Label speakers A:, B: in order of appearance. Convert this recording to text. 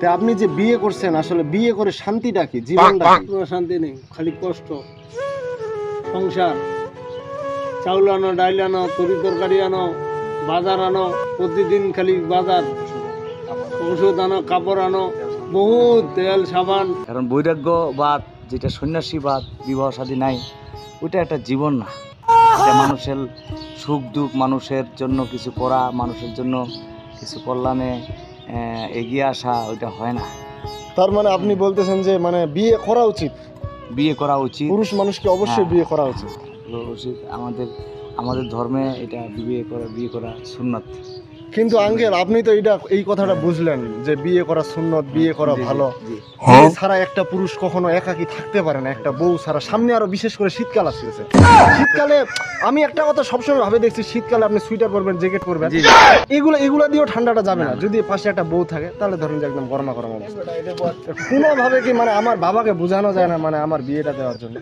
A: তে আপনি যে বিয়ে করছেন আসলে বিয়ে করে শান্তিটা কি, জীবনটা কি?
B: কোনো শান্তি নেই, খালি কষ্ট। সংসার, চাউল আনো, ডাইল আনো, তরি তরকারি আনো, বাজার আনো, প্রতিদিন খালি বাজার, ওষুধ আনো, কাপড় আনো, বহুত তেল সাবান।
C: কারণ বৈরাগ্যবাদ যেটা সন্ন্যাসীবাদ, বিবাহ শাদী নাই, ওইটা একটা জীবন না। এটা মানুষের সুখ দুঃখ, মানুষের জন্য কিছু করা, মানুষের জন্য কিছু কল্যাণে এগিয়ে আসা, ওইটা হয় না।
A: তার মানে আপনি বলতেছেন যে মানে বিয়ে করা উচিত,
C: বিয়ে করা উচিত,
A: পুরুষ মানুষকে অবশ্যই বিয়ে করা উচিত।
C: উচিত। আমাদের ধর্মে এটা বিয়ে করা সুন্নাত।
A: কিন্তু আঙ্কেল আপনি তো এই কথাটা বুঝলেন যে বিয়ে করা সুন্নত, বিয়ে করা
C: জি, জি,
A: ভালো।
C: জি।
A: বিয়ে ছাড়া একটা পুরুষ কখনো একাকী থাকতে পারে না, একটা বউ ছাড়া। সামনে আরো বিশেষ করে শীতকাল আসতেছে। শীতকালে আমি একটা কথা সবসময় ভাবে দেখছি, শীতকালে আপনি সোয়েটার পরবেন, জ্যাকেট পরবেন, এগুলো দিয়েও ঠান্ডাটা যাবে না। যদি পাশে একটা বউ থাকে তাহলে ধরুন যে একদম গরমা গরম অবস্থা। কোনোভাবে কি মানে আমার বাবাকে বোঝানো যায় না মানে আমার বিয়েটা দেওয়ার জন্য?